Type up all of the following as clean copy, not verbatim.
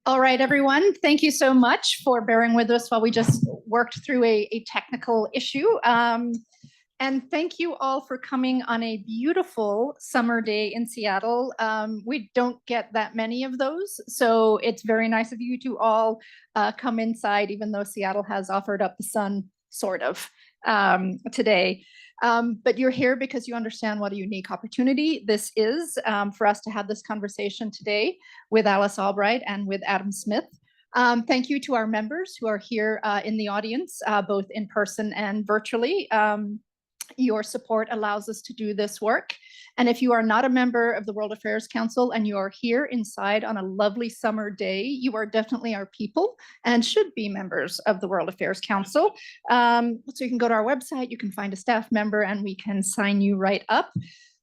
All right, everyone. Thank you so much for bearing with us while we just worked through a technical issue. And thank you all for coming on a beautiful summer day in Seattle. We don't get that many of those, so it's very nice of you to all come inside, even though Seattle has offered up the sun, sort of, today. But you're here because you understand what a unique opportunity this is for us to have this conversation today with Alice Albright and with Adam Smith. Thank you to our members who are here in the audience, both in person and virtually. Your support allows us to do this work. And if you are not a member of the World Affairs Council and you are here inside on a lovely summer day, you are definitely our people and should be members of the World Affairs Council. So you can go to our website, you can find a staff member, and we can sign you right up.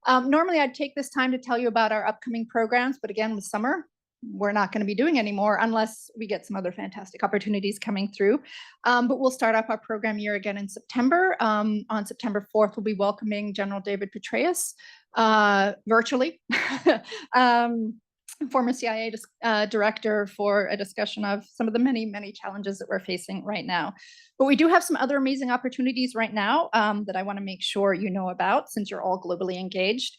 Normally, I'd take this time to tell you about our upcoming programs, but again, with summer, we're not going to be doing anymore unless we get some other fantastic opportunities coming through. But we'll start up our program year again in September. On September 4th, we'll be welcoming General David Petraeus virtually, former CIA director, for a discussion of some of the many, many challenges that we're facing right now. But we do have some other amazing opportunities right now that I want to make sure you know about, since you're all globally engaged.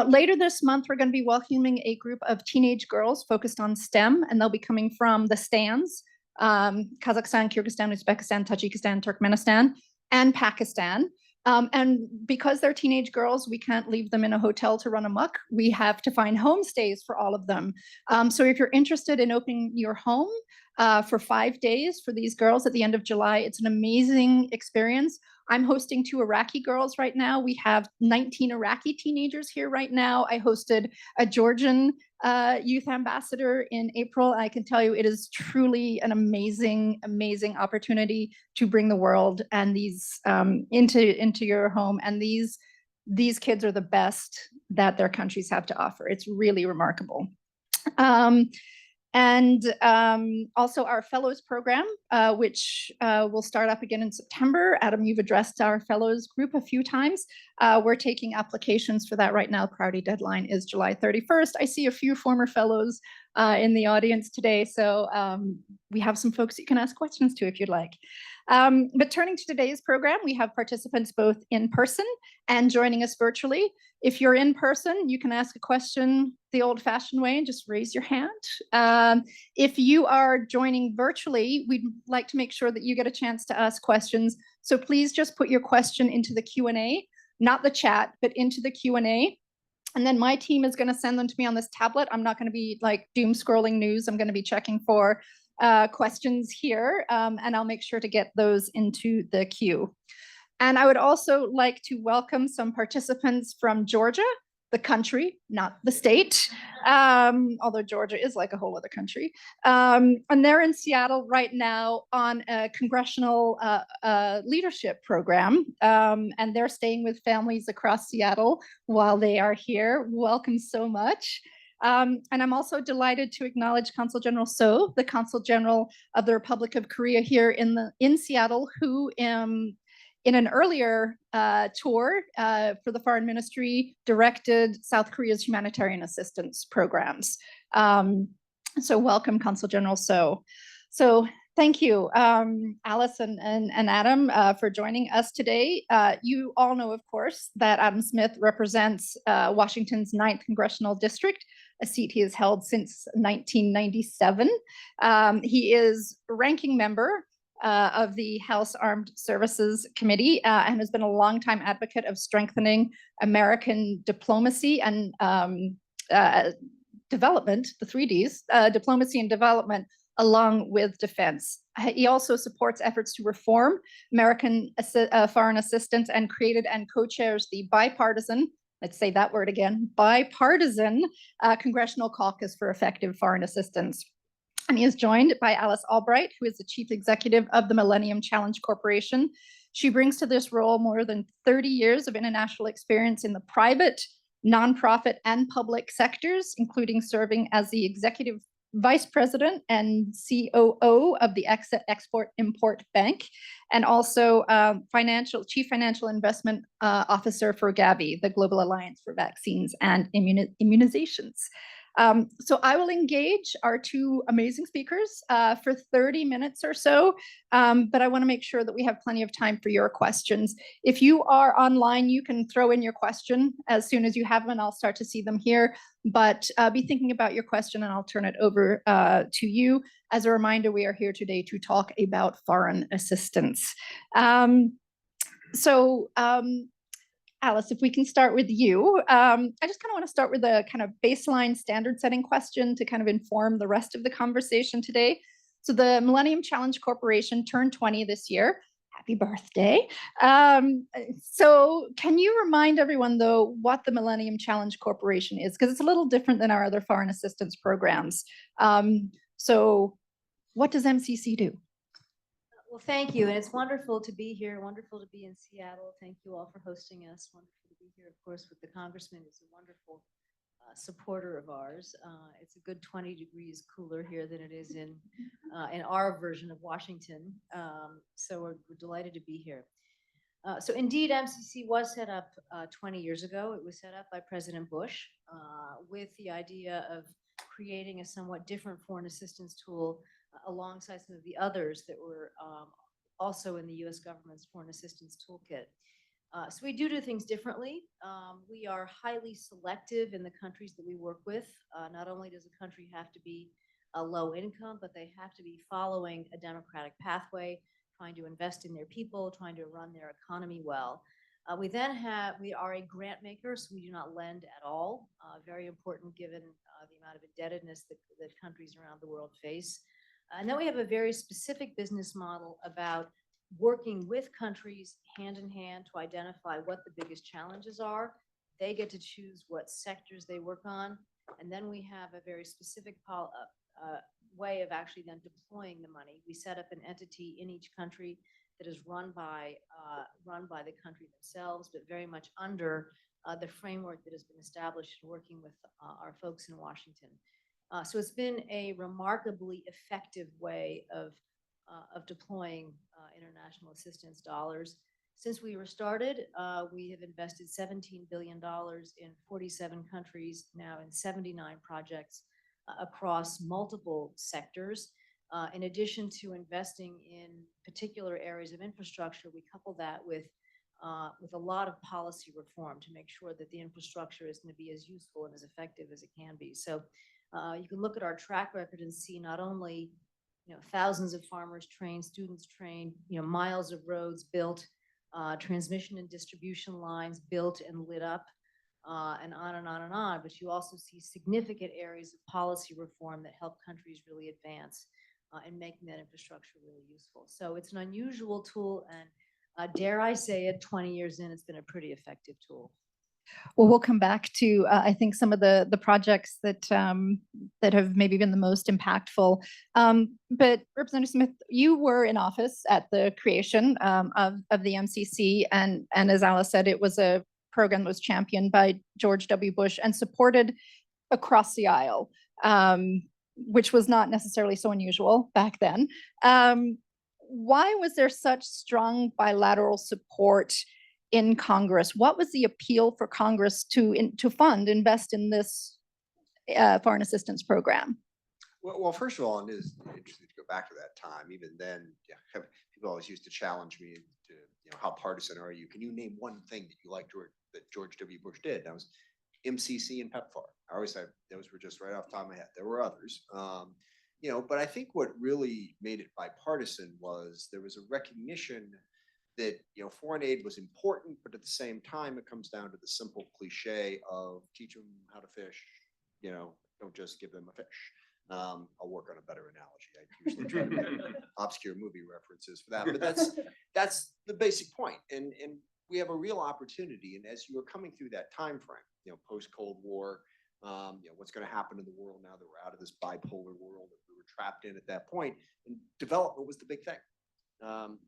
Later this month, we're going to be welcoming a group of teenage girls focused on STEM, and they'll be coming from the stands, Kazakhstan, Kyrgyzstan, Uzbekistan, Tajikistan, Turkmenistan, and Pakistan. And because they're teenage girls, we can't leave them in a hotel to run amok. We have to find homestays for all of them. So if you're interested in opening your home for 5 days for these girls at the end of July, it's an amazing experience. I'm hosting 2 Iraqi girls right now. We have 19 Iraqi teenagers here right now. I hosted a Georgian youth ambassador in April. I can tell you it is truly an amazing, amazing opportunity to bring the world and these into your home. And these kids are the best that their countries have to offer. It's really remarkable. And also our fellows program, which will start up again in September. Adam, you've addressed our fellows group a few times. We're taking applications for that right now. Priority deadline is July 31st. I see a few former fellows in the audience today, so we have some folks you can ask questions to if you'd like. But turning to today's program, we have participants both in person and joining us virtually. If you're in person, you can ask a question the old-fashioned way and just raise your hand. If you are joining virtually, we'd like to make sure that you get a chance to ask questions. So please just put your question into the Q&A, not the chat, but into the Q&A. And then my team is going to send them to me on this tablet. I'm not going to be like doom scrolling news. I'm going to be checking for questions here, and I'll make sure to get those into the queue. And I would also like to welcome some participants from Georgia, the country, not the state, although Georgia is like a whole other country. And they're in Seattle right now on a congressional leadership program, and they're staying with families across Seattle while they are here. Welcome so much. And I'm also delighted to acknowledge Consul General So, the Consul General of the Republic of Korea here in Seattle, who in an earlier tour for the Foreign Ministry directed South Korea's humanitarian assistance programs. So welcome, Consul General So. So thank you, Alice and Adam, for joining us today. You all know, of course, that Adam Smith represents Washington's 9th Congressional District, a seat he has held since 1997. He is ranking member of the House Armed Services Committee and has been a longtime advocate of strengthening American diplomacy and development, the 3Ds, diplomacy and development, along with defense. He also supports efforts to reform American foreign assistance and created and co-chairs the bipartisan, let's say that word again, bipartisan Congressional Caucus for Effective Foreign Assistance. And he is joined by Alice Albright, who is the chief executive of the Millennium Challenge Corporation. She brings to this role more than 30 years of international experience in the private, nonprofit, and public sectors, including serving as the executive vice president and COO of the Export-Import Bank, and also chief financial investment officer for Gavi, the Global Alliance for Vaccines and Immunizations. So I will engage our two amazing speakers for 30 minutes or so, but I want to make sure that we have plenty of time for your questions. If you are online, you can throw in your question as soon as you have them. I'll start to see them here, but be thinking about your question and I'll turn it over to you. As a reminder, we are here today to talk about foreign assistance. Alice, if we can start with you, I just kind of want to start with a kind of baseline standard setting question to kind of inform the rest of the conversation today. So the Millennium Challenge Corporation turned 20 this year. Happy birthday. So can you remind everyone, though, what the Millennium Challenge Corporation is? Because it's a little different than our other foreign assistance programs. So what does MCC do? Well, thank you. And it's wonderful to be here. Wonderful to be in Seattle. Thank you all for hosting us. Wonderful to be here, of course, with the Congressman, who's a wonderful supporter of ours. It's a good 20 degrees cooler here than it is in our version of Washington. So we're delighted to be here. So indeed, MCC was set up 20 years ago. It was set up by President Bush with the idea of creating a somewhat different foreign assistance tool alongside some of the others that were also in the U.S. government's foreign assistance toolkit. So we do things differently. We are highly selective in the countries that we work with. Not only does a country have to be a low income, but they have to be following a democratic pathway, trying to invest in their people, trying to run their economy well. We are a grant maker, so we do not lend at all. Very important given the amount of indebtedness that countries around the world face. And then we have a very specific business model about working with countries hand in hand to identify what the biggest challenges are. They get to choose what sectors they work on. And then we have a very specific way of actually then deploying the money. We set up an entity in each country that is run by the country themselves, but very much under the framework that has been established working with our folks in Washington. So it's been a remarkably effective way of deploying international assistance dollars. Since we were started, we have invested $17 billion in 47 countries, now in 79 projects across multiple sectors. In addition to investing in particular areas of infrastructure, we couple that with a lot of policy reform to make sure that the infrastructure is going to be as useful and as effective as it can be. So you can look at our track record and see not only thousands of farmers trained, students trained, miles of roads built, transmission and distribution lines built and lit up, and on and on and on. But you also see significant areas of policy reform that help countries really advance in making that infrastructure really useful. So it's an unusual tool, and dare I say it, 20 years in, it's been a pretty effective tool. Well, we'll come back to, I think, some of the projects that have maybe been the most impactful. But Representative Smith, you were in office at the creation of the MCC, and as Alice said, it was a program that was championed by George W. Bush and supported across the aisle, which was not necessarily so unusual back then. Why was there such strong bilateral support in Congress? What was the appeal for Congress to invest in this foreign assistance program? Well, first of all, it is interesting to go back to that time. Even then, people always used to challenge me to, how partisan are you? Can you name one thing that you liked that George W. Bush did? And that was MCC and PEPFAR. I always said those were just right off the top of my head. There were others. But I think what really made it bipartisan was there was a recognition that foreign aid was important, but at the same time, it comes down to the simple cliche of teach them how to fish. Don't just give them a fish. I'll work on a better analogy. I usually try to make obscure movie references for that, but that's the basic point. And we have a real opportunity. And as you are coming through that time frame, post Cold War, what's going to happen in the world now that we're out of this bipolar world that we were trapped in at that point, and development was the big thing.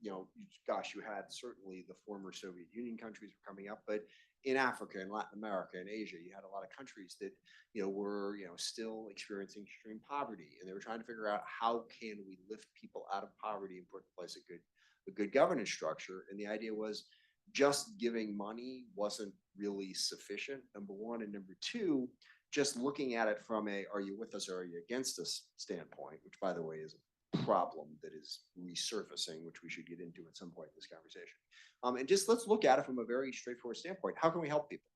You had certainly the former Soviet Union countries were coming up, but in Africa and Latin America and Asia, you had a lot of countries that, were, still experiencing extreme poverty, and they were trying to figure out how can we lift people out of poverty and put in place a good governance structure. And the idea was just giving money wasn't really sufficient, number one, and number two, just looking at it from a "are you with us or are you against us" standpoint, which by the way is a problem that is resurfacing, which we should get into at some point in this conversation. And just let's look at it from a very straightforward standpoint. How can we help people?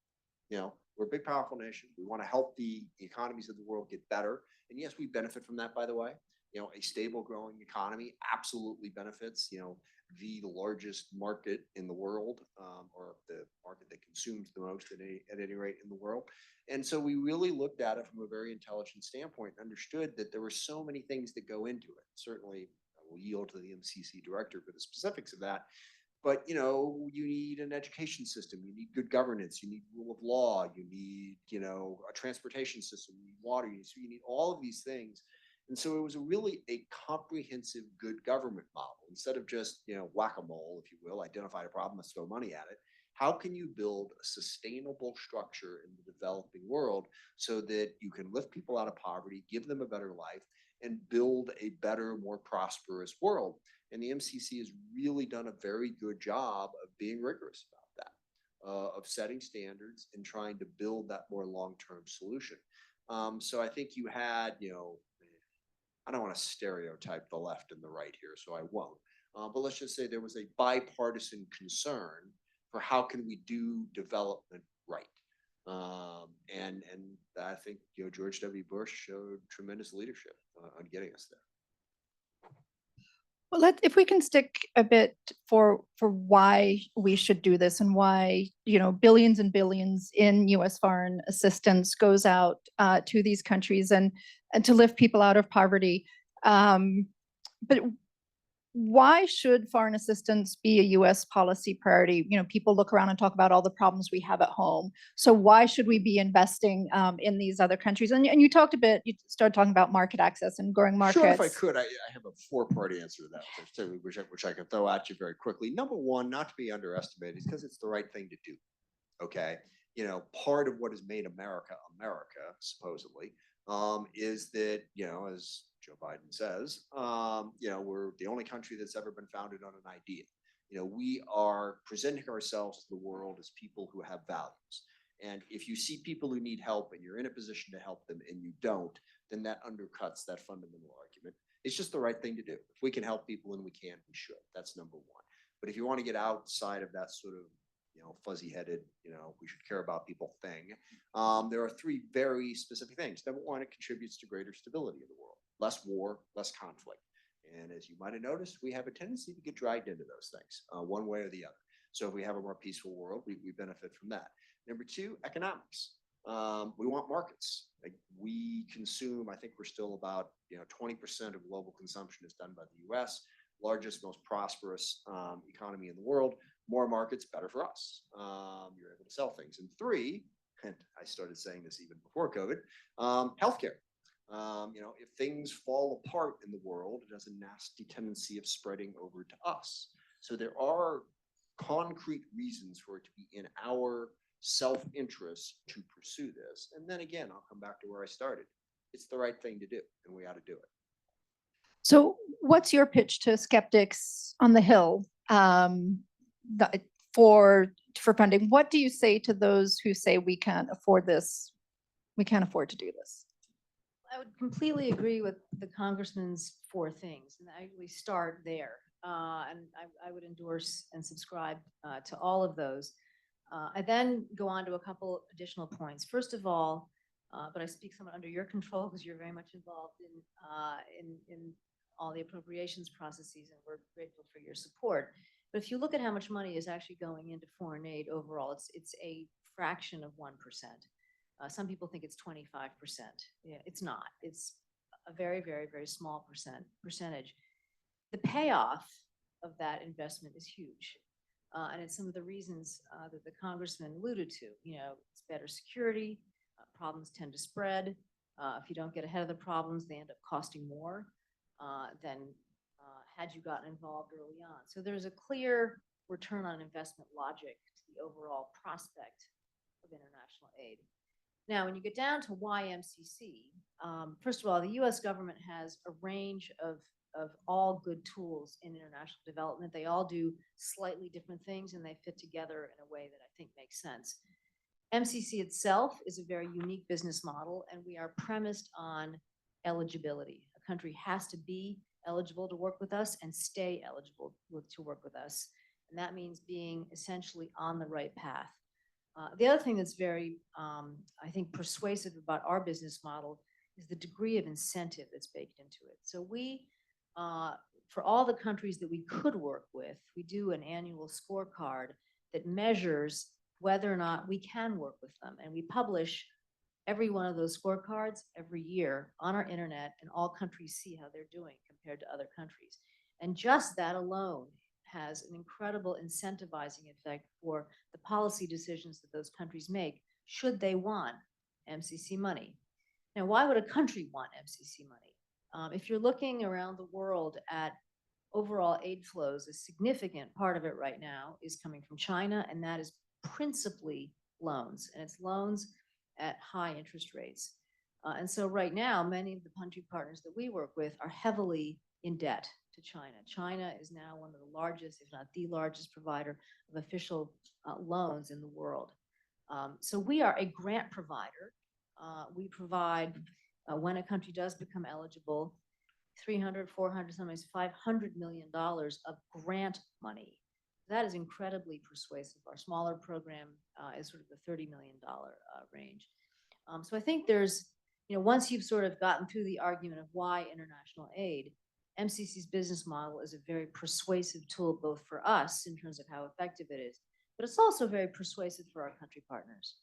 We're a big, powerful nation. We want to help the economies of the world get better. And yes, we benefit from that, by the way. A stable, growing economy absolutely benefits, the largest market in the world, or the market that consumes the most at any rate in the world. And so we really looked at it from a very intelligent standpoint and understood that there were so many things that go into it. Certainly, I will yield to the MCC director for the specifics of that. But you need an education system, you need good governance, you need rule of law, you need a transportation system, you need water, you need all of these things. And so it was really a comprehensive good government model. Instead of just whack-a-mole, if you will, identify a problem, let's throw money at it. How can you build a sustainable structure in the developing world so that you can lift people out of poverty, give them a better life, and build a better, more prosperous world? And the MCC has really done a very good job of being rigorous about that, of setting standards and trying to build that more long-term solution. So I think you had, I don't want to stereotype the left and the right here, so I won't. But let's just say there was a bipartisan concern for how can we do development right. And I think George W. Bush showed tremendous leadership on getting us there. Well, if we can stick a bit for why we should do this and why, billions and billions in U.S. foreign assistance goes out to these countries and to lift people out of poverty. But why should foreign assistance be a U.S. policy priority? People look around and talk about all the problems we have at home. So why should we be investing in these other countries? And you talked a bit, you started talking about market access and growing markets. Sure, if I could, I have a four-part answer to that, which I can throw at you very quickly. Number one, not to be underestimated, is because it's the right thing to do. Okay, part of what has made America America, supposedly, is that as Joe Biden says, we're the only country that's ever been founded on an idea. We are presenting ourselves to the world as people who have values. And if you see people who need help and you're in a position to help them and you don't, then that undercuts that fundamental argument. It's just the right thing to do. If we can help people and we can, we should. That's number one. But if you want to get outside of that sort of fuzzy-headed, we should care about people thing, there are three very specific things. Number one, it contributes to greater stability in the world. Less war, less conflict. And as you might have noticed, we have a tendency to get dragged into those things, one way or the other. So if we have a more peaceful world, we benefit from that. Number two, economics. We want markets. Like we consume, I think we're still about 20% of global consumption is done by the US, largest, most prosperous economy in the world. More markets, better for us. You're able to sell things. And three, and I started saying this even before COVID, healthcare. If things fall apart in the world, it has a nasty tendency of spreading over to us. So there are concrete reasons for it to be in our self-interest to pursue this. And then again, I'll come back to where I started. It's the right thing to do, and we ought to do it. So what's your pitch to skeptics on the Hill for funding? What do you say to those who say we can't afford this? We can't afford to do this. I would completely agree with the congressman's four things, and I really start there. And I would endorse and subscribe to all of those. I then go on to a couple additional points. First of all, but I speak somewhat under your control because you're very much involved in all the appropriations processes, and we're grateful for your support. But if you look at how much money is actually going into foreign aid overall, it's a fraction of 1%. Some people think it's 25%. Yeah, it's not. It's a very, very, very small percentage. The payoff of that investment is huge. And it's some of the reasons that the congressman alluded to. It's better security. Problems tend to spread. If you don't get ahead of the problems, they end up costing more than had you gotten involved early on. So there's a clear return on investment logic to the overall prospect of international aid. Now, when you get down to YMCC, first of all, the US government has a range of all good tools in international development. They all do slightly different things and they fit together in a way that I think makes sense. MCC itself is a very unique business model, and we are premised on eligibility. A country has to be eligible to work with us and stay eligible to work with us. And that means being essentially on the right path. The other thing that's very, I think, persuasive about our business model is the degree of incentive that's baked into it. So we, for all the countries that we could work with, we do an annual scorecard that measures whether or not we can work with them. And we publish every one of those scorecards every year on our internet, and all countries see how they're doing compared to other countries. And just that alone has an incredible incentivizing effect for the policy decisions that those countries make, should they want MCC money. Now, why would a country want MCC money? If you're looking around the world at overall aid flows, a significant part of it right now is coming from China, and that is principally loans, and it's loans at high interest rates. And so right now, many of the country partners that we work with are heavily in debt to China. China is now one of the largest, if not the largest, provider of official loans in the world. So we are a grant provider. We provide, when a country does become eligible, 300, 400, sometimes $500 million of grant money. That is incredibly persuasive. Our smaller program is sort of the $30 million range. So I think there's, once you've sort of gotten through the argument of why international aid, MCC's business model is a very persuasive tool, both for us in terms of how effective it is, but it's also very persuasive for our country partners.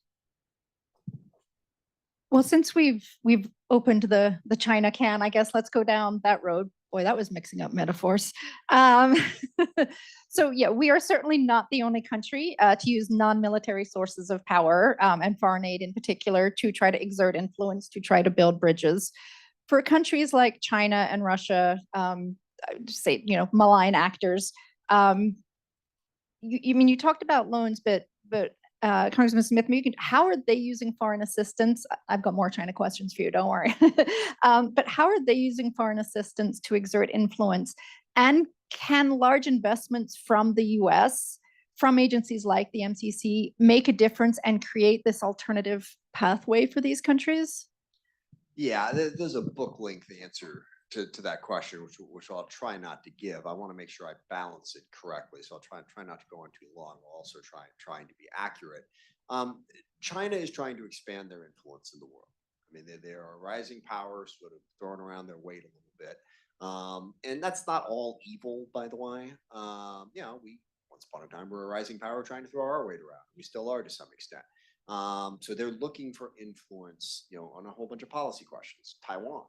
Well, since we've opened the China can, I guess let's go down that road. Boy, that was mixing up metaphors. So yeah, we are certainly not the only country to use non-military sources of power and foreign aid in particular to try to exert influence, to try to build bridges. For countries like China and Russia, say, malign actors, you talked about loans, but Congressman Smith, how are they using foreign assistance? I've got more China questions for you, don't worry. But how are they using foreign assistance to exert influence? And can large investments from the US, from agencies like the MCC, make a difference and create this alternative pathway for these countries? Yeah, there's a book-length answer to that question, which I'll try not to give. I want to make sure I balance it correctly, so I'll try not to go on too long, while also trying to be accurate. China is trying to expand their influence in the world. I mean, they are a rising power, sort of throwing around their weight a little bit, and that's not all evil, by the way. We once upon a time were a rising power trying to throw our weight around. We still are to some extent. So they're looking for influence, on a whole bunch of policy questions. Taiwan.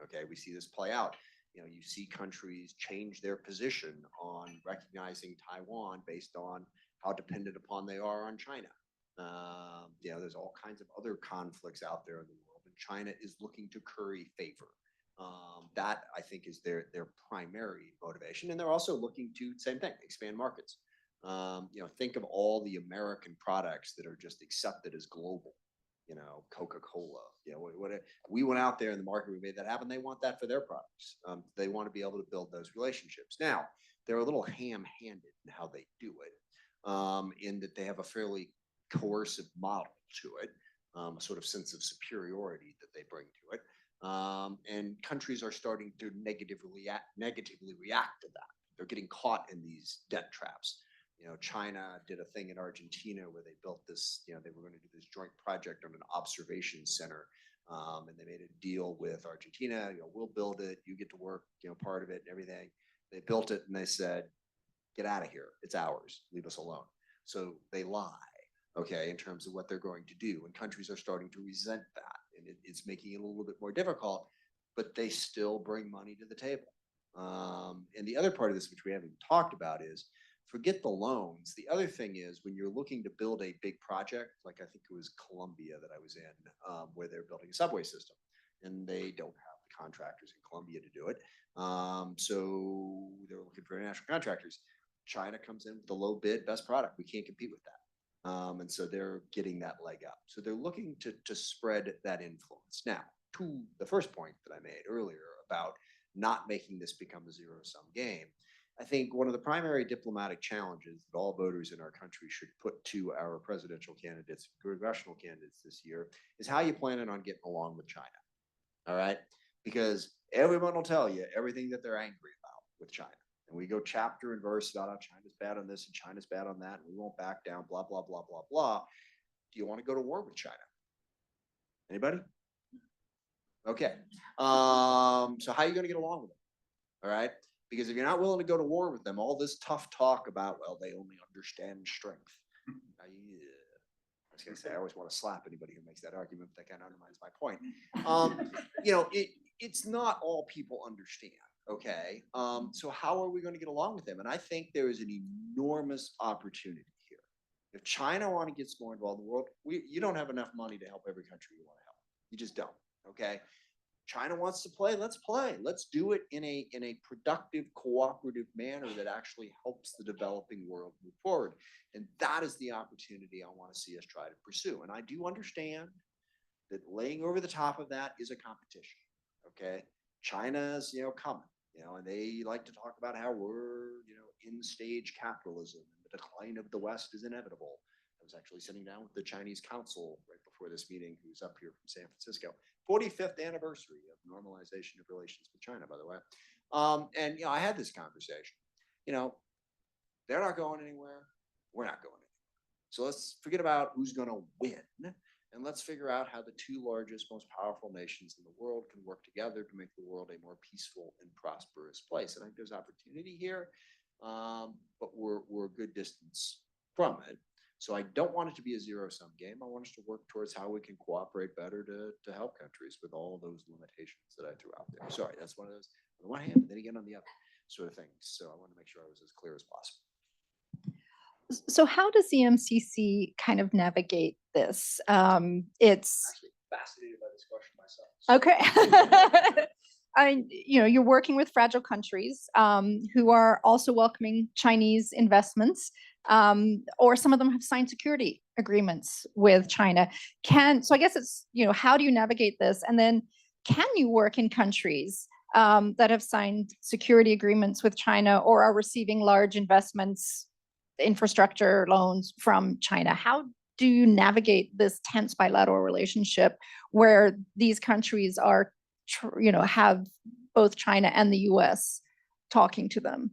Okay, we see this play out. You see countries change their position on recognizing Taiwan based on how dependent upon they are on China. There's all kinds of other conflicts out there in the world, and China is looking to curry favor. That, I think, is their primary motivation, and they're also looking to, same thing, expand markets. Think of all the American products that are just accepted as global. Coca-Cola, we went out there in the market, we made that happen. They want that for their products. They want to be able to build those relationships. Now, they're a little ham-handed in how they do it, in that they have a fairly coercive model to it, a sort of sense of superiority that they bring to it. And countries are starting to negatively react to that. They're getting caught in these debt traps. China did a thing in Argentina where they built this, they were going to do this joint project on an observation center. And they made a deal with Argentina, we'll build it, you get to work, part of it and everything. They built it and they said, get out of here. It's ours. Leave us alone. So they lie, okay, in terms of what they're going to do. And countries are starting to resent that. And it's making it a little bit more difficult, but they still bring money to the table. And the other part of this, which we haven't talked about, is forget the loans. The other thing is when you're looking to build a big project, like I think it was Colombia that I was in, where they're building a subway system, and they don't have the contractors in Colombia to do it. So they're looking for international contractors. China comes in with the low bid, best product. We can't compete with that. And so they're getting that leg up. So they're looking to spread that influence. Now, to the first point that I made earlier about not making this become a zero-sum game, I think one of the primary diplomatic challenges that all voters in our country should put to our presidential candidates, congressional candidates this year, is how you planning on getting along with China. All right, because everyone will tell you everything that they're angry about with China. And we go chapter and verse about how China's bad on this and China's bad on that, and we won't back down, blah, blah, blah, blah, blah. Do you want to go to war with China? Anybody? Okay. So how are you going to get along with them? All right. Because if you're not willing to go to war with them, all this tough talk about, well, they only understand strength. I was going to say, I always want to slap anybody who makes that argument, but that kind of undermines my point. It's not all people understand. Okay. So how are we going to get along with them? And I think there is an enormous opportunity here. If China gets more involved in the world, you don't have enough money to help every country you want to help. You just don't. Okay. China wants to play. Let's play. Let's do it in a productive, cooperative manner that actually helps the developing world move forward. And that is the opportunity I want to see us try to pursue. And I do understand that laying over the top of that is a competition. Okay. China's, coming, and they like to talk about how we're, in stage capitalism and the decline of the West is inevitable. I was actually sitting down with the Chinese consul right before this meeting, who's up here from San Francisco. 45th anniversary of normalization of relations with China, by the way. And I had this conversation. They're not going anywhere. We're not going anywhere. So let's forget about who's going to win, and let's figure out how the two largest, most powerful nations in the world can work together to make the world a more peaceful and prosperous place. And I think there's opportunity here, but we're a good distance from it. So I don't want it to be a zero-sum game. I want us to work towards how we can cooperate better to help countries with all those limitations that I threw out there. Sorry, that's one of those on the one hand, and then again on the other sort of things. So I want to make sure I was as clear as possible. So how does the MCC kind of navigate this? It's Actually fascinated by this question myself. okay. You're working with fragile countries who are also welcoming Chinese investments, or some of them have signed security agreements with China. So I guess it's, how do you navigate this? And then can you work in countries that have signed security agreements with China or are receiving large investments, infrastructure loans from China? How do you navigate this tense bilateral relationship where these countries are have both China and the US talking to them?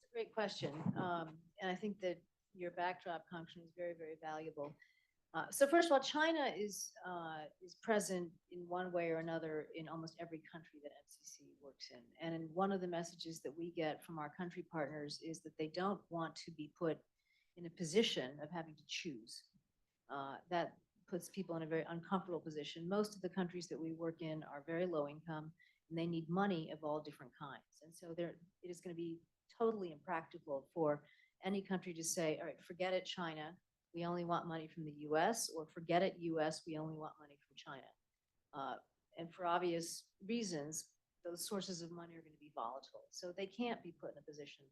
It's a great question. And I think that your backdrop, Congressman, is very, very valuable. So first of all, China is present in one way or another in almost every country that MCC works in. And one of the messages that we get from our country partners is that they don't want to be put in a position of having to choose. That puts people in a very uncomfortable position. Most of the countries that we work in are very low income, and they need money of all different kinds. And so it is going to be totally impractical for any country to say, all right, forget it, China, we only want money from the US, or forget it, US, we only want money from China. And for obvious reasons, those sources of money are going to be volatile. So they can't be put in a position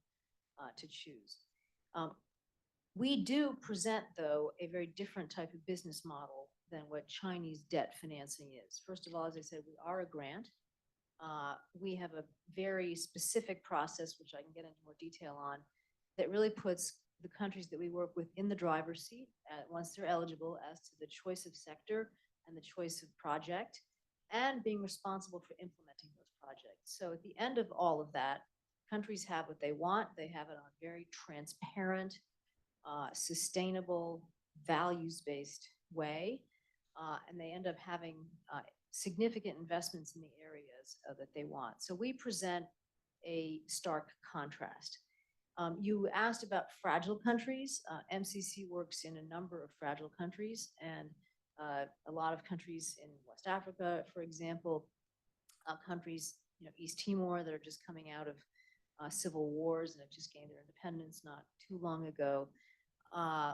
to choose. We do present, though, a very different type of business model than what Chinese debt financing is. First of all, as I said, we are a grant. We have a very specific process, which I can get into more detail on, that really puts the countries that we work with in the driver's seat once they're eligible as to the choice of sector and the choice of project, and being responsible for implementing those projects. So at the end of all of that, countries have what they want. They have it on a very transparent, sustainable, values-based way, and they end up having significant investments in the areas that they want. So we present a stark contrast. You asked about fragile countries. MCC works in a number of fragile countries, and a lot of countries in West Africa, for example, countries, East Timor, that are just coming out of civil wars and have just gained their independence not too long ago.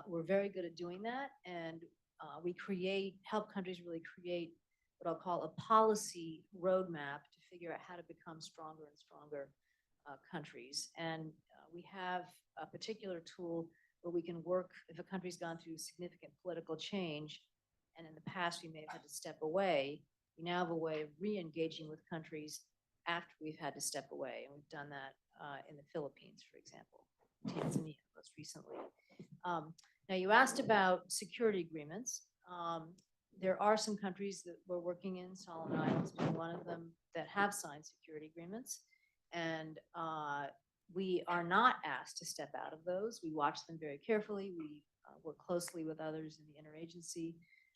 We're very good at doing that, and we help countries really create what I'll call a policy roadmap to figure out how to become stronger and stronger countries. And we have a particular tool where we can work if a country's gone through significant political change, and in the past we may have had to step away. We now have a way of re-engaging with countries after we've had to step away. And we've done that in the Philippines, for example, Tanzania most recently. Now, you asked about security agreements. There are some countries that we're working in, Solomon Islands being one of them, that have signed security agreements. And we are not asked to step out of those. We watch them very carefully. We work closely with others in the interagency,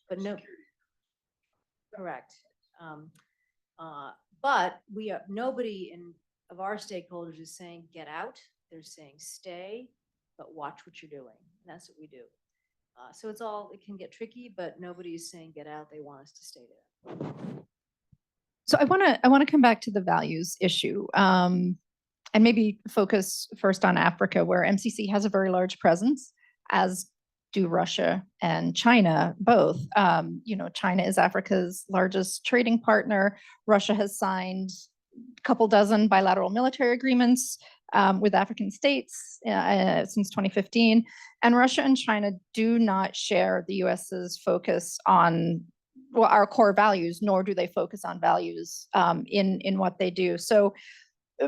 but no, correct. But nobody of our stakeholders is saying get out. They're saying stay, but watch what you're doing. And that's what we do. So it can get tricky, but nobody is saying get out. They want us to stay there. So I want to come back to the values issue, and maybe focus first on Africa, where MCC has a very large presence, as do Russia and China both. China is Africa's largest trading partner. Russia has signed a couple dozen bilateral military agreements with African states since 2015. And Russia and China do not share the US's focus on our core values, nor do they focus on values in what they do. So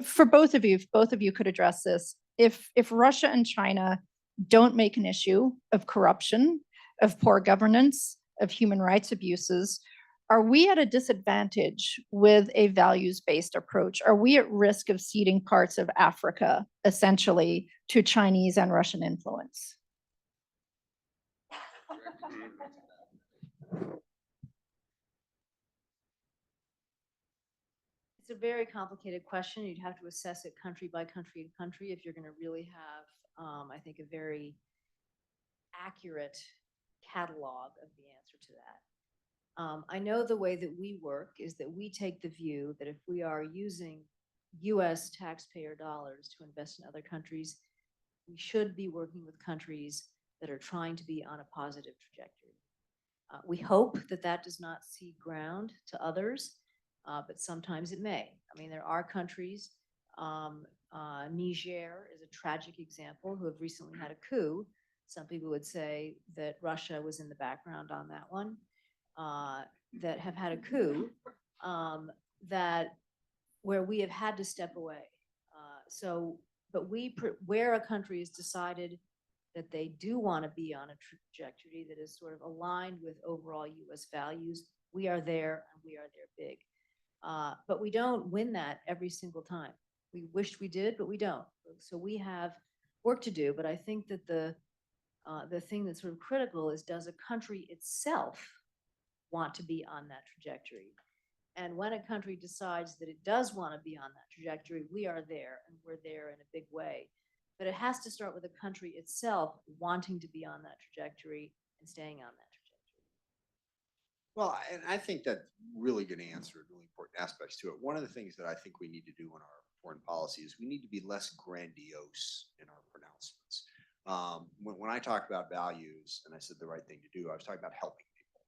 for both of you, if both of you could address this, if Russia and China don't make an issue of corruption, of poor governance, of human rights abuses, are we at a disadvantage with a values-based approach? Are we at risk of ceding parts of Africa, essentially, to Chinese and Russian influence? It's a very complicated question. You'd have to assess it country by country to country if you're going to really have, I think, a very accurate catalog of the answer to that. I know the way that we work is that we take the view that if we are using US taxpayer dollars to invest in other countries, we should be working with countries that are trying to be on a positive trajectory. We hope that that does not cede ground to others, but sometimes it may. I mean, there are countries, Niger is a tragic example, who have recently had a coup. Some people would say that Russia was in the background on that one, that have had a coup, where we have had to step away. But where a country has decided that they do want to be on a trajectory that is sort of aligned with overall US values, we are there and we are there big. But we don't win that every single time. We wished we did, but we don't. So we have work to do, but I think that the thing that's sort of critical is, does a country itself want to be on that trajectory? And when a country decides that it does want to be on that trajectory, we are there, and we're there in a big way. But it has to start with the country itself wanting to be on that trajectory and staying on that trajectory. Well, and I think that's really going to answer really important aspects to it. One of the things that I think we need to do in our foreign policy is we need to be less grandiose in our pronouncements. When I talk about values, and I said the right thing to do, I was talking about helping people.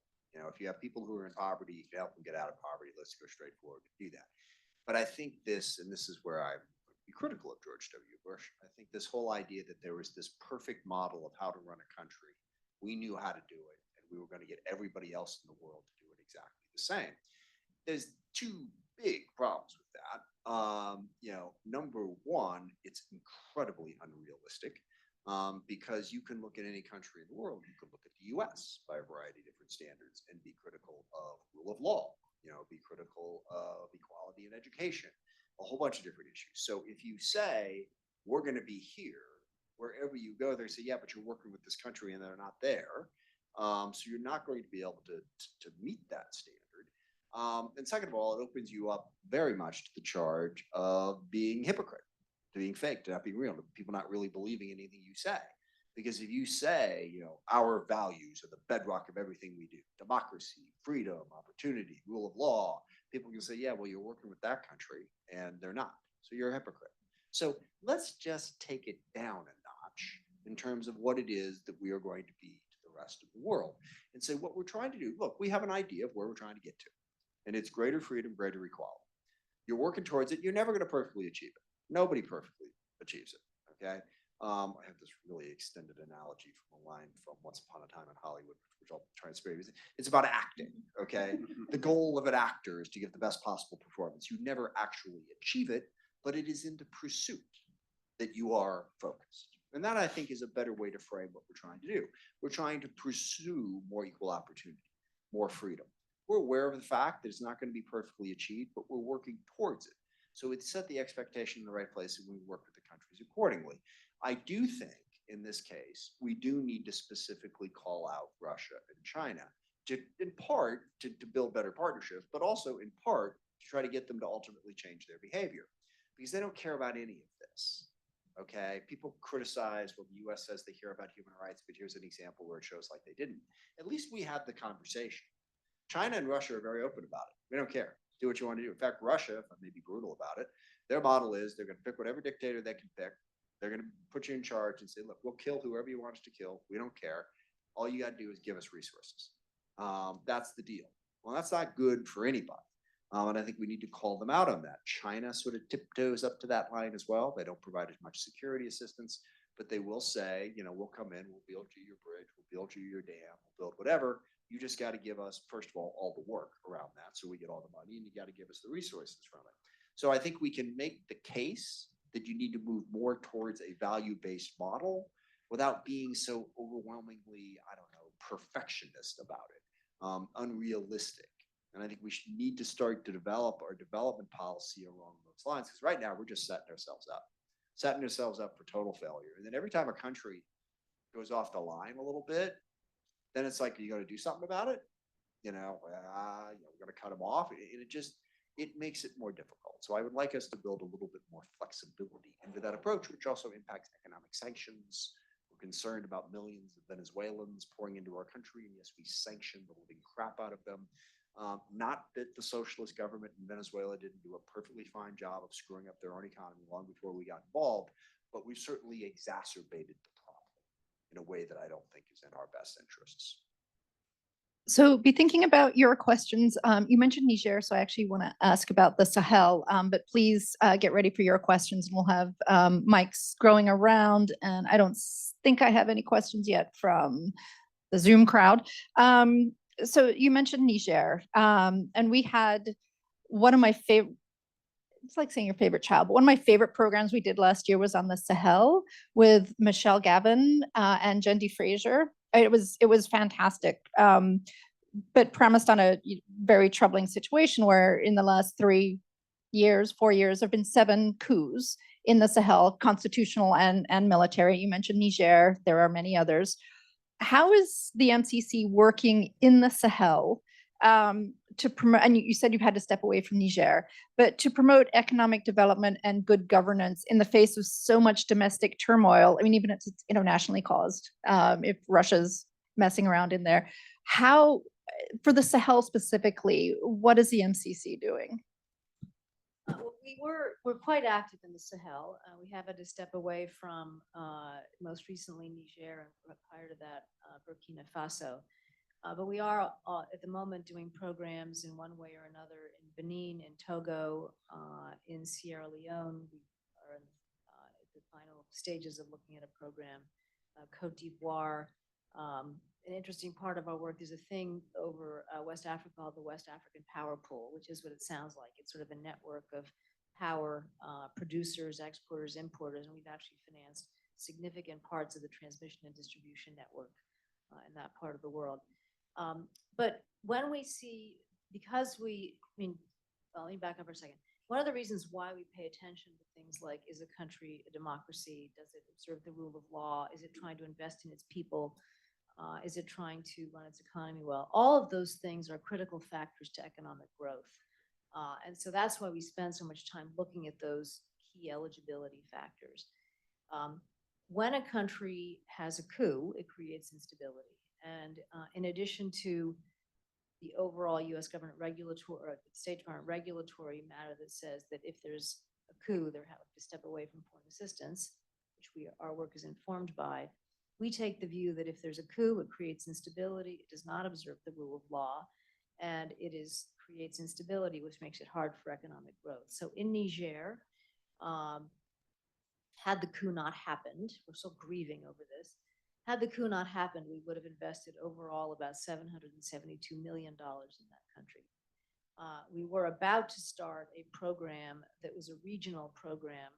If you have people who are in poverty, you can help them get out of poverty. Let's go straight forward and do that. But I think this, and this is where I would be critical of George W. Bush, I think this whole idea that there was this perfect model of how to run a country, we knew how to do it, and we were going to get everybody else in the world to do it exactly the same. There's two big problems with that. Number one, it's incredibly unrealistic. Because you can look at any country in the world, you can look at the US by a variety of different standards and be critical of rule of law, be critical of equality in education, a whole bunch of different issues. So if you say, we're going to be here, wherever you go, they say, yeah, but you're working with this country and they're not there. So you're not going to be able to meet that standard. And second of all, it opens you up very much to the charge of being hypocrite, to being fake, to not being real, to people not really believing anything you say. Because if you say, our values are the bedrock of everything we do, democracy, freedom, opportunity, rule of law, people can say, yeah, well, you're working with that country, and they're not. So you're a hypocrite. So let's just take it down a notch in terms of what it is that we are going to be to the rest of the world. And say what we're trying to do. Look, we have an idea of where we're trying to get to. And it's greater freedom, greater equality. You're working towards it. You're never going to perfectly achieve it. Nobody perfectly achieves it, okay? I have this really extended analogy from a line from Once Upon a Time in Hollywood, which I'll try and spare you. It's about acting, okay? The goal of an actor is to give the best possible performance. You never actually achieve it, but it is in the pursuit that you are focused. And that, I think, is a better way to frame what we're trying to do. We're trying to pursue more equal opportunity, more freedom. We're aware of the fact that it's not going to be perfectly achieved, but we're working towards it. So it's set the expectation in the right place, and we work with the countries accordingly. I do think in this case, we do need to specifically call out Russia and China in part to build better partnerships, but also in part to try to get them to ultimately change their behavior, because they don't care about any of this. Okay, people criticize, well, the US says they care about human rights, but here's an example where it shows like they didn't. At least we have the conversation. China and Russia are very open about it. We don't care. Do what you want to do. In fact, Russia, if I may be brutal about it, their model is they're going to pick whatever dictator they can pick. They're going to put you in charge and say, look, we'll kill whoever you want us to kill. We don't care. All you got to do is give us resources. That's the deal. Well, that's not good for anybody. And I think we need to call them out on that. China sort of tiptoes up to that line as well. They don't provide as much security assistance, but they will say, you know, we'll come in, we'll build you your bridge, we'll build you your dam, we'll build whatever. You just got to give us, first of all the work around that so we get all the money, and you got to give us the resources from it. So I think we can make the case that you need to move more towards a value-based model without being so overwhelmingly, I don't know, perfectionist about it, unrealistic. And I think we need to start to develop our development policy along those lines, because right now we're just setting ourselves up for total failure. And then every time a country goes off the line a little bit, then it's like, you got to do something about it. We're going to cut them off. It makes it more difficult. So I would like us to build a little bit more flexibility into that approach, which also impacts economic sanctions. We're concerned about millions of Venezuelans pouring into our country, and yes, we sanction the living crap out of them. Not that the socialist government in Venezuela didn't do a perfectly fine job of screwing up their own economy long before we got involved, but we've certainly exacerbated the problem in a way that I don't think is in our best interests. So be thinking about your questions. You mentioned Niger, so I actually want to ask about the Sahel, but please get ready for your questions, and we'll have mics growing around. And I don't think I have any questions yet from the Zoom crowd. So you mentioned Niger, and we had one of my favorite, it's like saying your favorite child, but one of my favorite programs we did last year was on the Sahel with Michelle Gavin and Jendi Fraser. It was fantastic, but premised on a very troubling situation where in the last 4 years, there have been 7 coups in the Sahel, constitutional and military. You mentioned Niger, there are many others. How is the MCC working in the Sahel to promote, and you said you've had to step away from Niger, but to promote economic development and good governance in the face of so much domestic turmoil? I mean, even if it's internationally caused, if Russia's messing around in there. How, for the Sahel specifically, what is the MCC doing? We're quite active in the Sahel. We have had to step away from most recently Niger, and prior to that Burkina Faso. But we are at the moment doing programs in one way or another in Benin, in Togo, in Sierra Leone. We are in the final stages of looking at a program, Cote d'Ivoire. An interesting part of our work, there's a thing over West Africa called the West African Power Pool, which is what it sounds like. It's sort of a network of power producers, exporters, importers, and we've actually financed significant parts of the transmission and distribution network in that part of the world. But when we see, let me back up for a second. One of the reasons why we pay attention to things like, is a country a democracy? Does it observe the rule of law? Is it trying to invest in its people? Is it trying to run its economy well? All of those things are critical factors to economic growth. And so that's why we spend so much time looking at those key eligibility factors. When a country has a coup, it creates instability. And in addition to the overall U.S. government regulatory or State Department regulatory matter that says that if there's a coup, they have to step away from foreign assistance, which our work is informed by. We take the view that if there's a coup, it creates instability. It does not observe the rule of law, and creates instability, which makes it hard for economic growth. So in Niger, had the coup not happened, we're still grieving over this. Had the coup not happened, we would have invested overall about $772 million in that country. We were about to start a program that was a regional program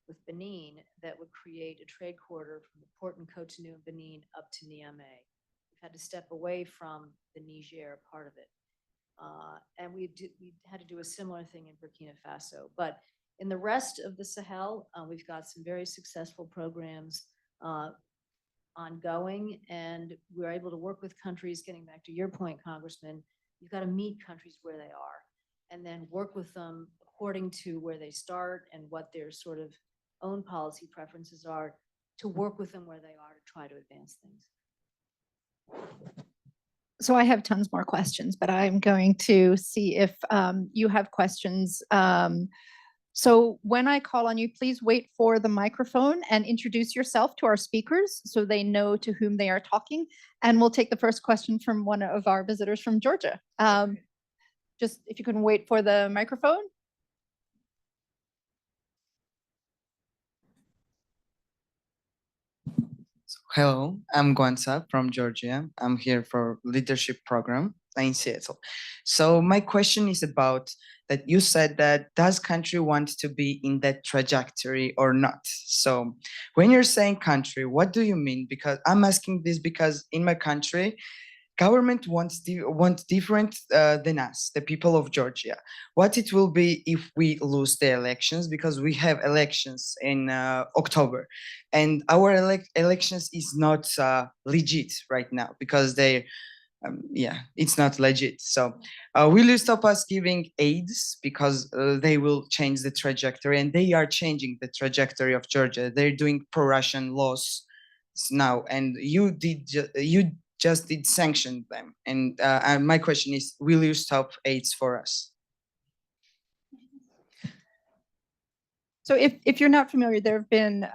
with Benin that would create a trade corridor from the port in Cotonou and Benin up to Niamey. We've had to step away from the Niger part of it. And we had to do a similar thing in Burkina Faso. But in the rest of the Sahel, we've got some very successful programs ongoing, and we're able to work with countries. Getting back to your point, Congressman, you've got to meet countries where they are and then work with them according to where they start and what their sort of own policy preferences are, to work with them where they are to try to advance things. So I have tons more questions, but I'm going to see if you have questions. So when I call on you, please wait for the microphone and introduce yourself to our speakers so they know to whom they are talking. And we'll take the first question from one of our visitors from Georgia. Just if you can wait for the microphone. Hello, I'm Guanza from Georgia. I'm here for leadership program in Seattle. So my question is about that you said that does country want to be in that trajectory or not? So when you're saying country, what do you mean? Because I'm asking this because in my country, government wants different than us, the people of Georgia. What it will be if we lose the elections, because we have elections in October, and our elections is not legit right now because they, it's not legit. So will you stop us giving aids because they will change the trajectory, and they are changing the trajectory of Georgia. They're doing pro-Russian laws now, and you just did sanction them. And my question is, will you stop aids for us? So if you're not familiar, there have been,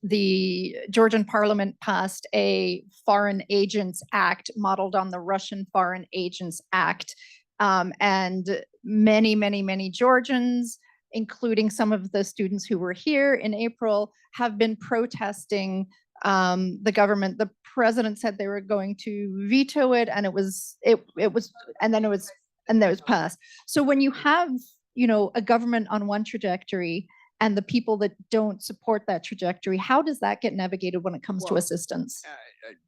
the Georgian parliament passed a Foreign Agents Act modeled on the Russian Foreign Agents Act. And many Georgians, including some of the students who were here in April, have been protesting the government. The president said they were going to veto it, and it was passed. So when you have, a government on one trajectory and the people that don't support that trajectory, how does that get navigated when it comes to assistance?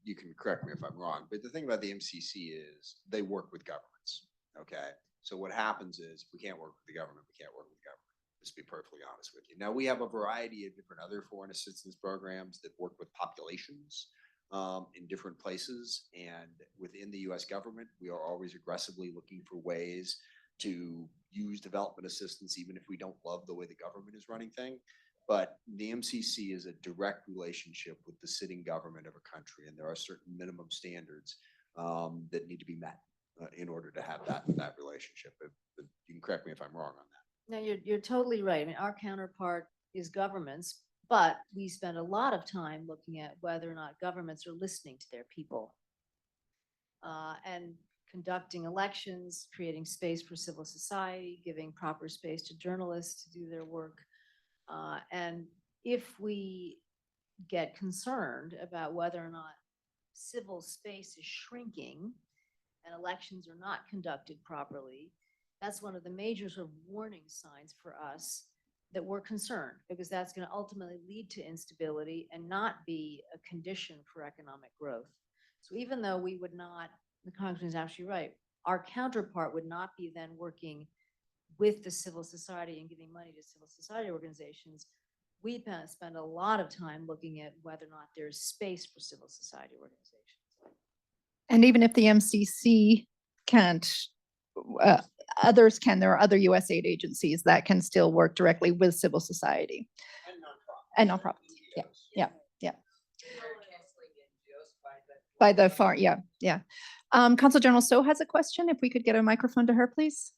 You can correct me if I'm wrong, but the thing about the MCC is they work with governments. Okay, so what happens is we can't work with the government. We can't work with the government. Just to be perfectly honest with you. Now we have a variety of different other foreign assistance programs that work with populations in different places, and within the U.S. government, we are always aggressively looking for ways to use development assistance, even if we don't love the way the government is running things. But the MCC is a direct relationship with the sitting government of a country, and there are certain minimum standards that need to be met in order to have that relationship. But you can correct me if I'm wrong on that. No, you're totally right. I mean, our counterpart is governments, but we spend a lot of time looking at whether or not governments are listening to their people and conducting elections, creating space for civil society, giving proper space to journalists to do their work. And if we get concerned about whether or not civil space is shrinking and elections are not conducted properly, that's one of the major sort of warning signs for us that we're concerned, because that's going to ultimately lead to instability and not be a condition for economic growth. So even though we would not, the Congressman is absolutely right, our counterpart would not be then working with the civil society and giving money to civil society organizations. We spend a lot of time looking at whether or not there's space for civil society organizations. And even if the MCC can't, others can. There are other USAID agencies that can still work directly with civil society and nonprofits. Yeah. By the far, yeah. Consul General So has a question. If we could get a microphone to her, please.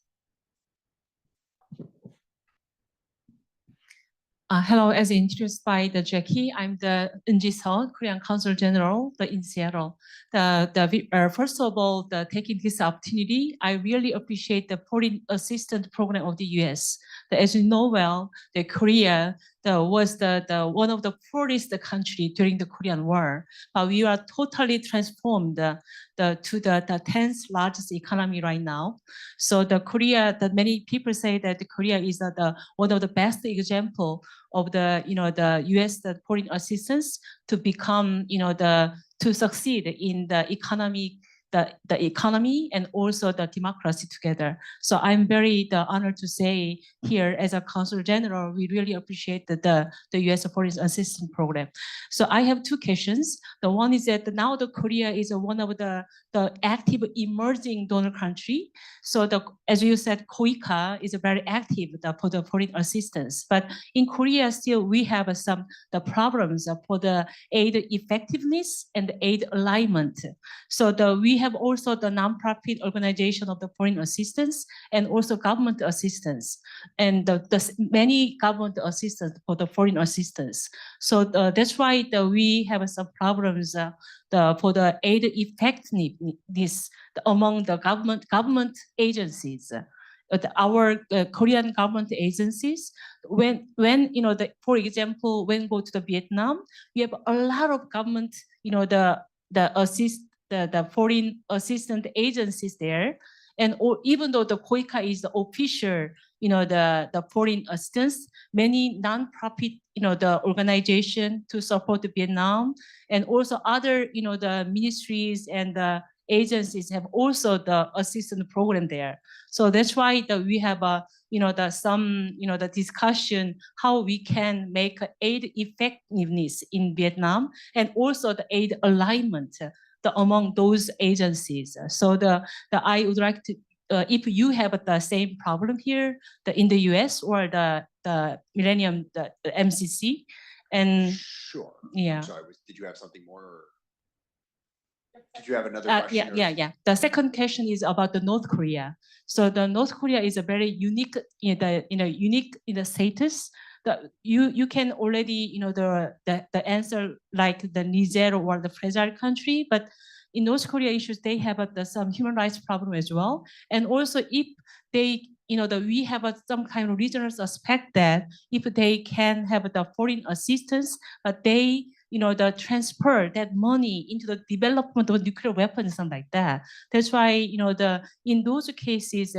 Hello, as introduced by Jackie, I'm the NG So, Korean Consul General in Seattle. First of all, taking this opportunity, I really appreciate the foreign assistance program of the U.S. As you know well, Korea was the one of the poorest country during the Korean War, but we are totally transformed to the 10th largest economy right now. So the Korea, that many people say that the Korea is the one of the best example of the the U.S. the foreign assistance to become to succeed in the economy. The economy and also the democracy together. So I'm very honored to say here as a Consul General, we really appreciate the U.S. Foreign Assistance Program. So I have two questions. The one is that now the Korea is one of the active emerging donor country. So as you said, KOICA is very active for the foreign assistance. But in Korea still we have the problems for the aid effectiveness and aid alignment. So we have also the nonprofit organization of the foreign assistance and also government assistance, and the many government assistance for the foreign assistance. So that's why we have some problems for the aid effectiveness among the government agencies. Our Korean government agencies, when for example, when go to the Vietnam, we have a lot of government, the foreign assistance agencies there, and even though the KOICA is the official, the foreign assistance, many non-profit, the organization to support Vietnam, and also other, the ministries and the agencies have also the assistance program there. So that's why we have the discussion how we can make aid effectiveness in Vietnam and also the aid alignment among those agencies. So I would like to, if you have the same problem here, in the US or the Millennium, the MCC, and Sure. yeah. Sorry, did you have something more? Or did you have another question? Yeah. The second question is about the North Korea. So the North Korea is a very unique, unique in the status. That you can already the answer like the Niger or the fragile country, but in North Korea issues they have some human rights problem as well, and also if they we have some kind of regional aspect that if they can have the foreign assistance, but they the transfer that money into the development of nuclear weapons, something like that. That's why in those cases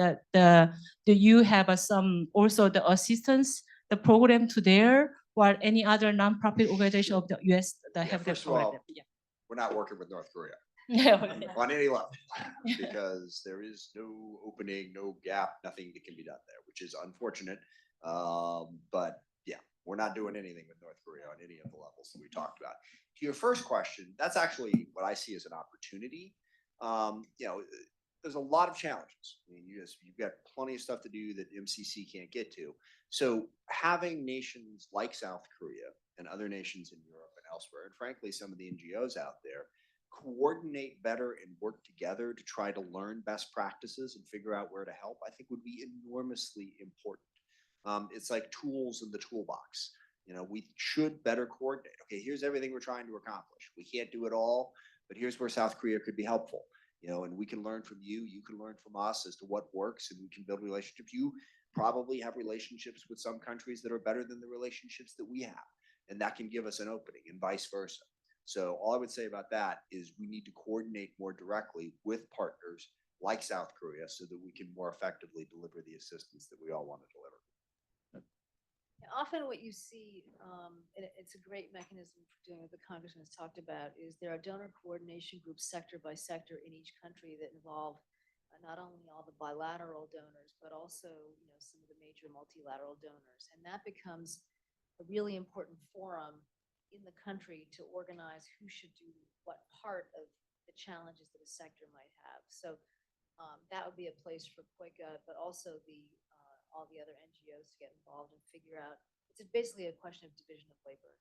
you have some also the assistance, the program to there, or any other nonprofit organization of the U.S. that have that program. We're not working with North Korea on any level because there is no opening, no gap, nothing that can be done there, which is unfortunate. But yeah, we're not doing anything with North Korea on any of the levels that we talked about. To your first question, that's actually what I see as an opportunity. There's a lot of challenges. I mean, you've got plenty of stuff to do that MCC can't get to. So having nations like South Korea and other nations in Europe and elsewhere, and frankly, some of the NGOs out there, coordinate better and work together to try to learn best practices and figure out where to help, I think would be enormously important. It's like tools in the toolbox. We should better coordinate. Okay, here's everything we're trying to accomplish. We can't do it all, but here's where South Korea could be helpful. And we can learn from you. You can learn from us as to what works, and we can build relationships. You probably have relationships with some countries that are better than the relationships that we have, and that can give us an opening, and vice versa. So all I would say about that is we need to coordinate more directly with partners like South Korea so that we can more effectively deliver the assistance that we all want to deliver. Often what you see, and it's a great mechanism for doing what the Congressman has talked about, is there are donor coordination groups sector by sector in each country that involve not only all the bilateral donors, but also some of the major multilateral donors. And that becomes a really important forum in the country to organize who should do what part of the challenges that a sector might have. So that would be a place for KOICA, but also all the other NGOs to get involved and figure out. It's basically a question of division of labor.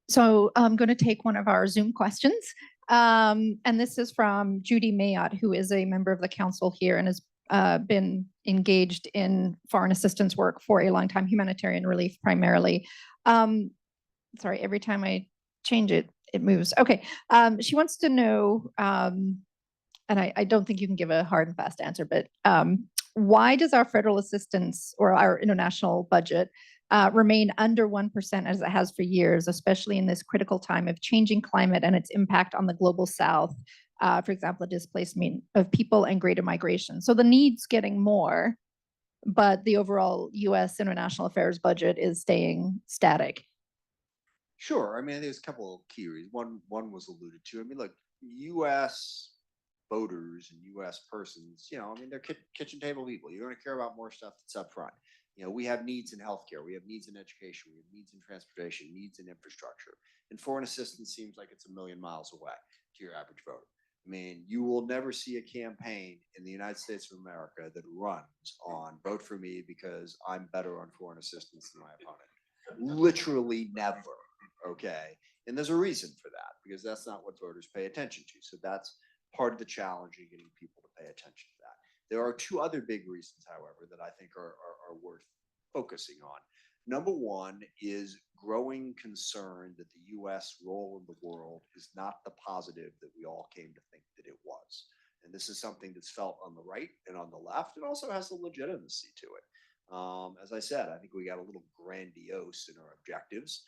So I'm going to take one of our Zoom questions. And this is from Judy Mayotte, who is a member of the council here and has been engaged in foreign assistance work for a long time, humanitarian relief primarily. Sorry, every time I change it, it moves. Okay. She wants to know, and I don't think you can give a hard and fast answer, but why does our federal assistance or our international budget remain under 1% as it has for years, especially in this critical time of changing climate and its impact on the global South? For example, the displacement of people and greater migration. So the need's getting more, but the overall US international affairs budget is staying static. Sure. I mean, there's a couple of key reasons. One was alluded to. I mean, look, U.S. voters and U.S. persons, I mean, they're kitchen table people. You're going to care about more stuff that's up front. We have needs in healthcare, we have needs in education, we have needs in transportation, needs in infrastructure. And foreign assistance seems like it's a million miles away to your average voter. I mean, you will never see a campaign in the United States of America that runs on vote for me because I'm better on foreign assistance than my opponent. Literally never. Okay. And there's a reason for that, because that's not what voters pay attention to. So that's part of the challenge in getting people to pay attention to that. There are two other big reasons, however, that I think are worth focusing on. Number one is growing concern that the U.S. role in the world is not the positive that we all came to think that it was. And this is something that's felt on the right and on the left. It also has a legitimacy to it. As I said, I think we got a little grandiose in our objectives,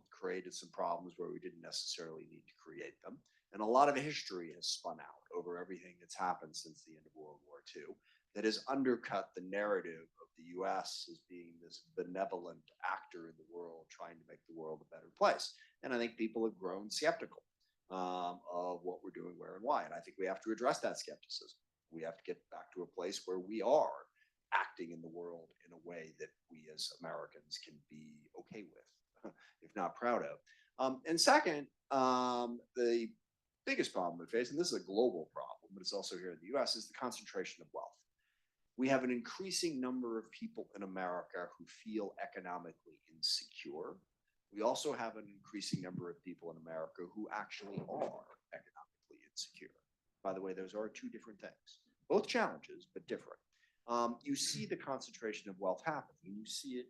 created some problems where we didn't necessarily need to create them. And a lot of history has spun out over everything that's happened since the end of World War II that has undercut the narrative of the U.S. as being this benevolent actor in the world trying to make the world a better place. And I think people have grown skeptical of what we're doing, where and why. And I think we have to address that skepticism. We have to get back to a place where we are acting in the world in a way that we as Americans can be okay with, if not proud of. And second, the biggest problem we face, and this is a global problem, but it's also here in the US, is the concentration of wealth. We have an increasing number of people in America who feel economically insecure. We also have an increasing number of people in America who actually are economically insecure. By the way, those are two different things, both challenges, but different. You see the concentration of wealth happen, and you see it.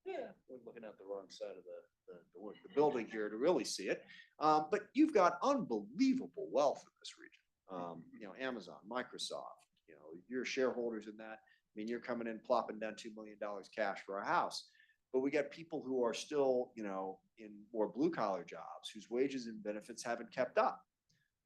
Yeah, we're looking at the wrong side of the building here to really see it. But you've got unbelievable wealth in this region. Amazon, Microsoft, your shareholders in that. I mean, you're coming in plopping down $2 million cash for a house. But we got people who are still, in more blue collar jobs whose wages and benefits haven't kept up.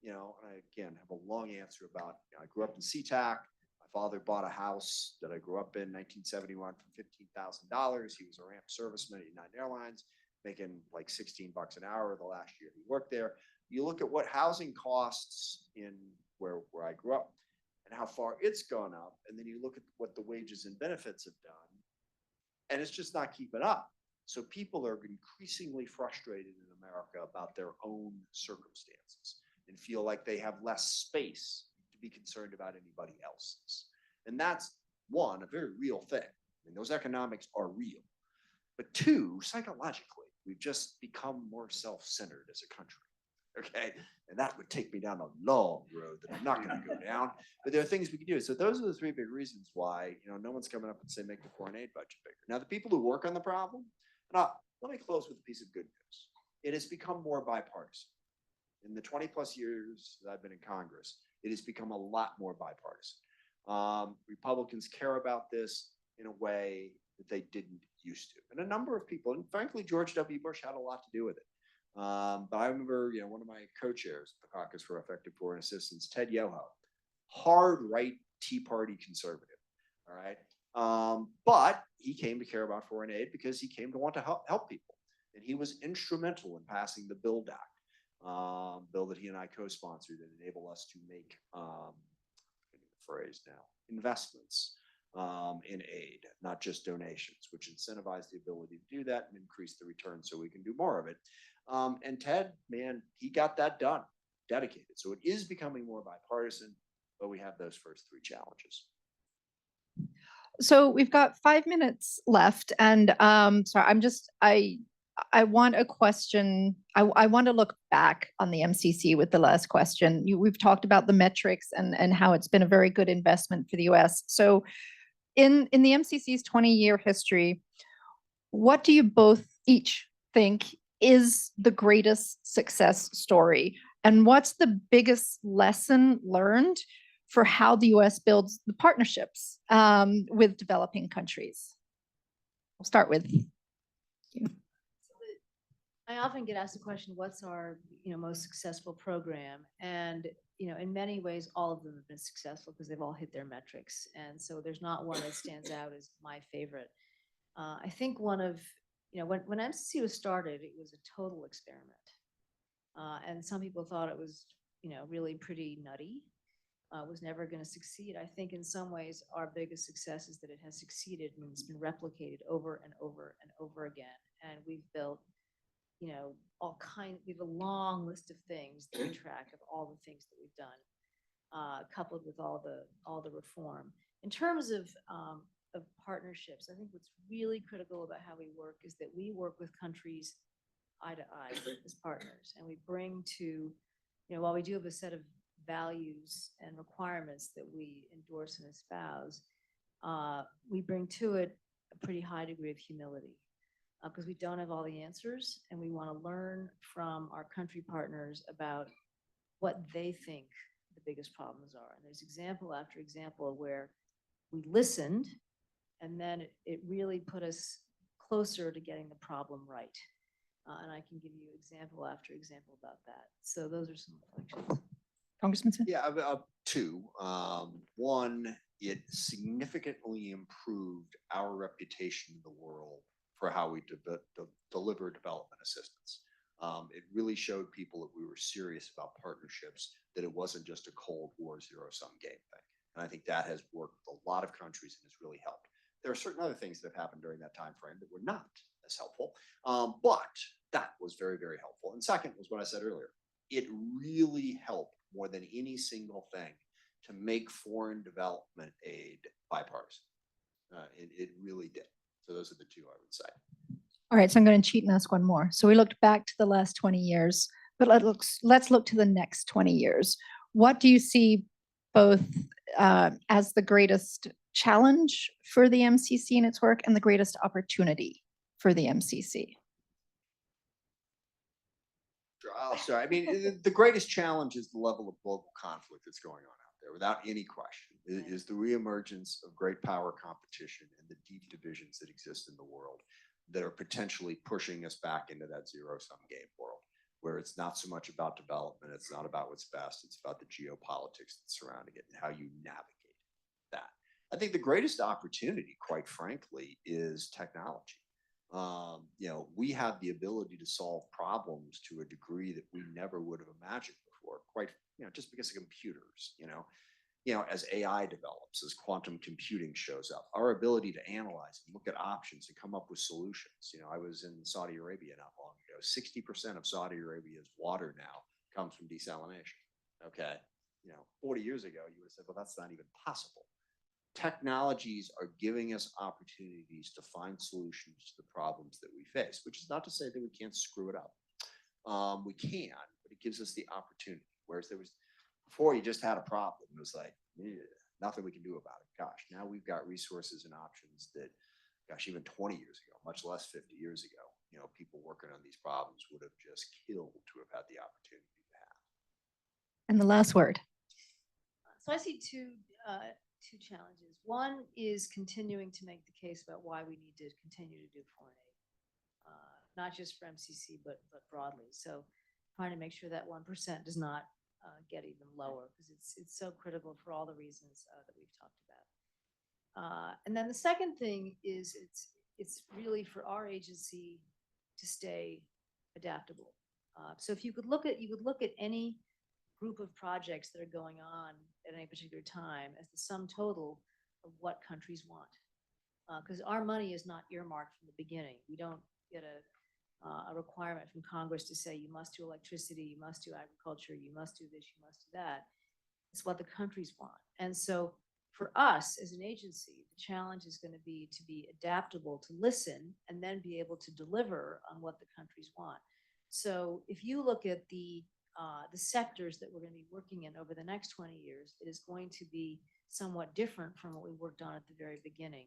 And I, again, have a long answer about, I grew up in SeaTac. My father bought a house that I grew up in 1971 for $15,000. He was a ramp serviceman at United Airlines, making like $16 an hour the last year he worked there. You look at what housing costs in where I grew up and how far it's gone up, and then you look at what the wages and benefits have done, and it's just not keeping up. So people are increasingly frustrated in America about their own circumstances and feel like they have less space to be concerned about anybody else's. And that's, one, a very real thing. I mean, those economics are real. But two, psychologically, we've just become more self-centered as a country. Okay, and that would take me down a long road that I'm not going to go down. But there are things we can do. So those are the three big reasons why no one's coming up and saying make the foreign aid budget bigger. Now the people who work on the problem, and let me close with a piece of good news. It has become more bipartisan. In the 20 plus years that I've been in Congress, it has become a lot more bipartisan. Republicans care about this in a way that they didn't used to, and a number of people, and frankly, George W. Bush had a lot to do with it. But I remember, one of my co-chairs of the Caucus for Effective Foreign Assistance, Ted Yoho, hard right Tea Party conservative. All right. But he came to care about foreign aid because he came to want to help people. And he was instrumental in passing the BUILD Act, bill that he and I co-sponsored that enable us to make, investments in aid, not just donations, which incentivize the ability to do that and increase the return so we can do more of it. And Ted, man, he got that done, dedicated. So it is becoming more bipartisan, but we have those first three challenges. So we've got 5 minutes left, and sorry, I want a question. I want to look back on the MCC with the last question. We've talked about the metrics and how it's been a very good investment for the US. So in the MCC's 20-year history, what do you each think is the greatest success story? And what's the biggest lesson learned for how the US builds the partnerships with developing countries? We'll start with you. I often get asked the question, what's our, most successful program? And, in many ways, all of them have been successful because they've all hit their metrics. And so there's not one that stands out as my favorite. I think one of, when MCC was started, it was a total experiment. And some people thought it was, really pretty nutty. Was never going to succeed. I think in some ways our biggest success is that it has succeeded and it's been replicated over and over and over again. And we've built, we have a long list of things to keep track of all the things that we've done, coupled with all the reform. In terms of partnerships, I think what's really critical about how we work is that we work with countries eye to eye as partners, and we bring to, while we do have a set of values and requirements that we endorse and espouse, we bring to it a pretty high degree of humility, because we don't have all the answers, and we want to learn from our country partners about what they think the biggest problems are. And there's example after example where we listened, and then it really put us closer to getting the problem right. And I can give you example after example about that. So those are some reflections. Congressman Smith? Yeah, two. One, it significantly improved our reputation in the world for how we deliver development assistance. It really showed people that we were serious about partnerships, that it wasn't just a Cold War zero-sum game thing. And I think that has worked with a lot of countries and has really helped. There are certain other things that have happened during that time frame that were not as helpful, but that was very, very helpful. And second was what I said earlier. It really helped more than any single thing to make foreign development aid bipartisan. It really did. So those are the two I would say. All right, so I'm going to cheat and ask one more. So we looked back to the last 20 years, but let's look to the next 20 years. What do you see both as the greatest challenge for the MCC and its work and the greatest opportunity for the MCC? Sorry, I mean, the greatest challenge is the level of global conflict that's going on out there, without any question. It is the reemergence of great power competition and the deep divisions that exist in the world that are potentially pushing us back into that zero-sum game world, where it's not so much about development, it's not about what's best, it's about the geopolitics that's surrounding it and how you navigate that. I think the greatest opportunity, quite frankly, is technology. We have the ability to solve problems to a degree that we never would have imagined before, just because of computers, as AI develops, as quantum computing shows up, our ability to analyze and look at options and come up with solutions. I was in Saudi Arabia not long ago. 60% of Saudi Arabia's water now comes from desalination. Okay. 40 years ago, you would have said, well, that's not even possible. Technologies are giving us opportunities to find solutions to the problems that we face, which is not to say that we can't screw it up. We can, but it gives us the opportunity. Whereas before you just had a problem, it was like, nothing we can do about it. Gosh, now we've got resources and options that, even 20 years ago, much less 50 years ago, people working on these problems would have just killed to have had the opportunity to have. And the last word. So I see two challenges. One is continuing to make the case about why we need to continue to do foreign aid, not just for MCC, but broadly. So trying to make sure that 1% does not get even lower, because it's so critical for all the reasons that we've talked about. And then the second thing is it's really for our agency to stay adaptable. So if you would look at any group of projects that are going on at any particular time as the sum total of what countries want. Because our money is not earmarked from the beginning. We don't get a requirement from Congress to say you must do electricity, you must do agriculture, you must do this, you must do that. It's what the countries want. And so for us as an agency, the challenge is going to be adaptable, to listen, and then be able to deliver on what the countries want. So if you look at the sectors that we're going to be working in over the next 20 years, it is going to be somewhat different from what we worked on at the very beginning.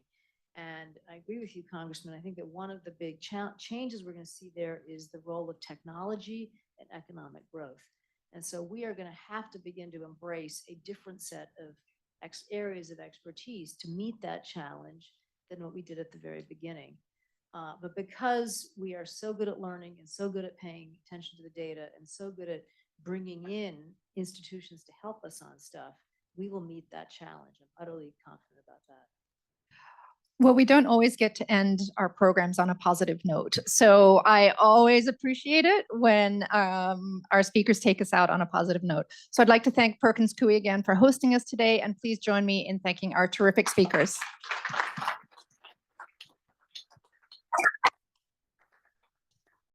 And I agree with you, Congressman. I think that one of the big changes we're going to see there is the role of technology and economic growth. And so we are going to have to begin to embrace a different set of areas of expertise to meet that challenge than what we did at the very beginning. But because we are so good at learning and so good at paying attention to the data and so good at bringing in institutions to help us on stuff, we will meet that challenge. I'm utterly confident about that. Well, we don't always get to end our programs on a positive note. So I always appreciate it when our speakers take us out on a positive note. So I'd like to thank Perkins Coie again for hosting us today, and please join me in thanking our terrific speakers.